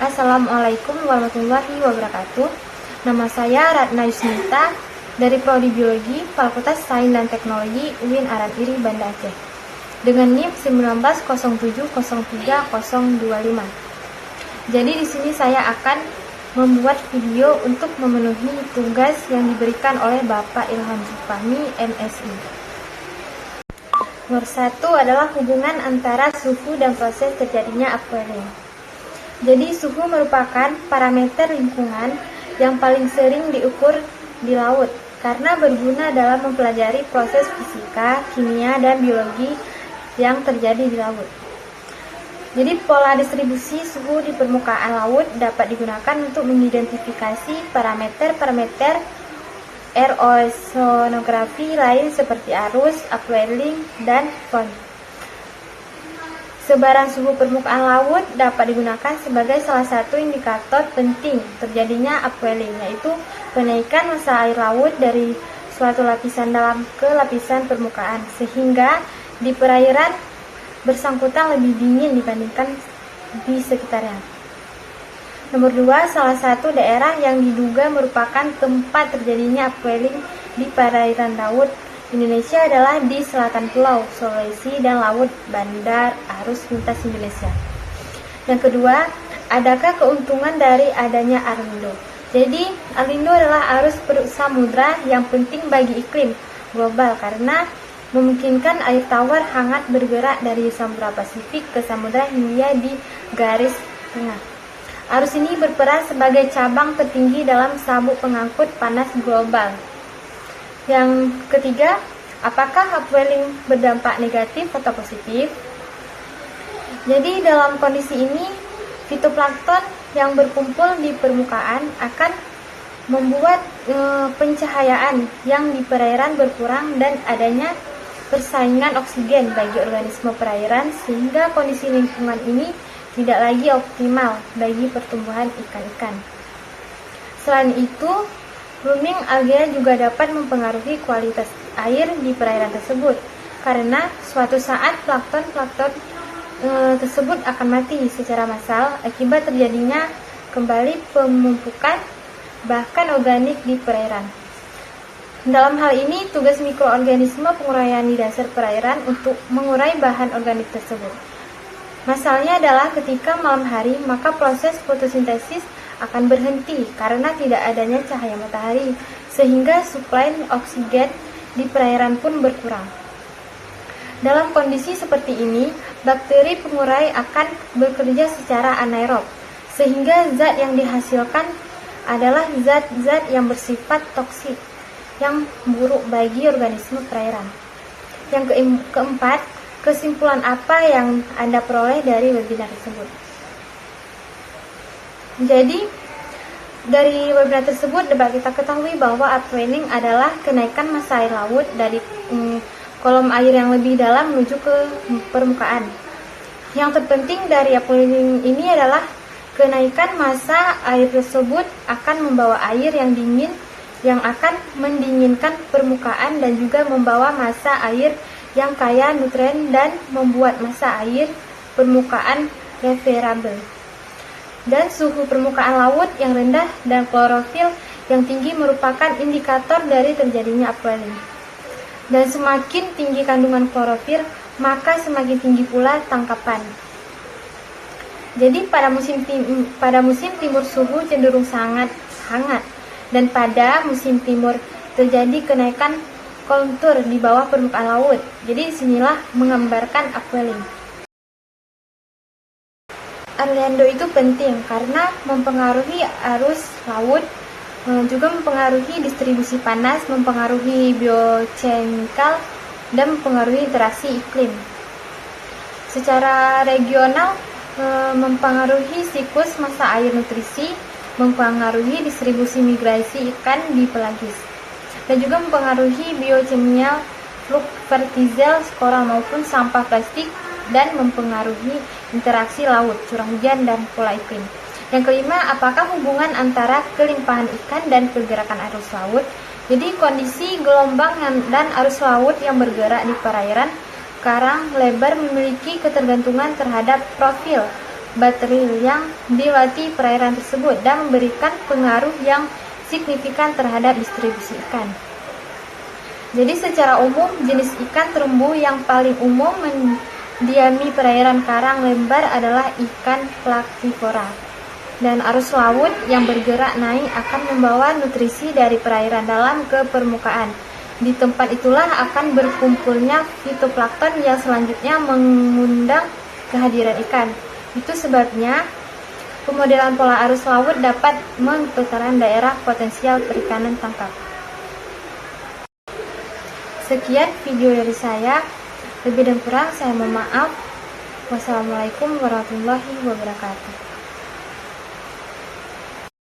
Assalamualaikum warahmatullahi wabarakatuh. Nama saya Ratna Yusnita dari Prodi Biologi Fakultas Sains dan Teknologi UIN Aran Iri, Banda Aceh. Dengan NIM 1907025. Jadi di sini saya akan membuat video untuk memenuhi tugas yang diberikan oleh Bapak Ilham Zufahmi, MSI. Nomor 1 adalah hubungan antara suhu dan proses terjadinya upwelling. Jadi suhu merupakan parameter lingkungan yang paling sering diukur di laut karena berguna dalam mempelajari proses fisika, kimia, dan biologi yang terjadi di laut. Jadi pola distribusi suhu di permukaan laut dapat digunakan untuk mengidentifikasi parameter-parameter oceanografi lain seperti arus, upwelling, dan foam. Sebaran suhu permukaan laut dapat digunakan sebagai salah satu indikator penting terjadinya upwelling, yaitu penaikan massa air laut dari suatu lapisan dalam ke lapisan permukaan, sehingga di perairan bersangkutan lebih dingin dibandingkan di sekitarnya. Nomor 2, salah satu daerah yang diduga merupakan tempat terjadinya upwelling di perairan laut Indonesia adalah di selatan Pulau Sulawesi dan Laut Bandar Arus Lintas Indonesia. Yang kedua, adakah keuntungan dari adanya Arlindo? Jadi, Arlindo adalah arus perut samudra yang penting bagi iklim global karena memungkinkan air tawar hangat bergerak dari Samudra Pasifik ke Samudra Hindia di garis tengah. Arus ini berperan sebagai cabang tertinggi dalam sabuk pengangkut panas global. Yang ketiga, apakah upwelling berdampak negatif atau positif? Jadi dalam kondisi ini, fitoplankton yang berkumpul di permukaan akan membuat pencahayaan yang di perairan berkurang dan adanya persaingan oksigen bagi organisme perairan sehingga kondisi lingkungan ini tidak lagi optimal bagi pertumbuhan ikan-ikan. Selain itu, blooming algae juga dapat mempengaruhi kualitas air di perairan tersebut karena suatu saat plankton tersebut akan mati secara massal akibat terjadinya kembali pemumpukan bahkan organik di perairan. Dalam hal ini, tugas mikroorganisme penguraian di dasar perairan untuk mengurai bahan organik tersebut. Masalahnya adalah ketika malam hari, maka proses fotosintesis akan berhenti karena tidak adanya cahaya matahari, sehingga suplai oksigen di perairan pun berkurang. Dalam kondisi seperti ini, bakteri pengurai akan bekerja secara anaerob, sehingga zat yang dihasilkan adalah zat-zat yang bersifat toksik, yang buruk bagi organisme perairan. Yang keempat, kesimpulan apa yang Anda peroleh dari webinar tersebut? Jadi, dari webinar tersebut dapat kita ketahui bahwa upwelling adalah kenaikan massa air laut dari kolom air yang lebih dalam menuju ke permukaan. Yang terpenting dari upwelling ini adalah kenaikan massa air tersebut akan membawa air yang dingin yang akan mendinginkan permukaan dan juga membawa massa air yang kaya nutrien dan membuat massa air permukaan reverable. Dan suhu permukaan laut yang rendah dan klorofil yang tinggi merupakan indikator dari terjadinya upwelling. Dan semakin tinggi kandungan klorofil, maka semakin tinggi pula tangkapan. Jadi pada musim timur suhu cenderung sangat hangat dan pada musim timur terjadi kenaikan kontur di bawah permukaan laut. Jadi disinilah menggambarkan upwelling. Arlindo itu penting karena mempengaruhi arus laut, juga mempengaruhi distribusi panas, mempengaruhi biochemical, dan mempengaruhi interaksi iklim. Secara regional, mempengaruhi siklus massa air nutrisi, mempengaruhi distribusi migrasi ikan di pelagis, dan juga mempengaruhi biokimia, fluk vertizel, koral maupun sampah plastik, dan mempengaruhi interaksi laut, curah hujan, dan pola iklim. Yang kelima, apakah hubungan antara kelimpahan ikan dan pergerakan arus laut? Jadi kondisi gelombang dan arus laut yang bergerak di perairan karang lebar memiliki ketergantungan terhadap profil baterai yang dilewati perairan tersebut dan memberikan pengaruh yang signifikan terhadap distribusi ikan. Jadi secara umum, jenis ikan terumbu yang paling umum mendiami perairan karang lebar adalah ikan plakivora. Dan arus laut yang bergerak naik akan membawa nutrisi dari perairan dalam ke permukaan. Di tempat itulah akan berkumpulnya fitoplankton yang selanjutnya mengundang kehadiran ikan. Itu sebabnya pemodelan pola arus laut dapat memetakan daerah potensial perikanan tangkap. Sekian video dari saya. Lebih dan kurang saya mohon maaf. Wassalamualaikum warahmatullahi wabarakatuh.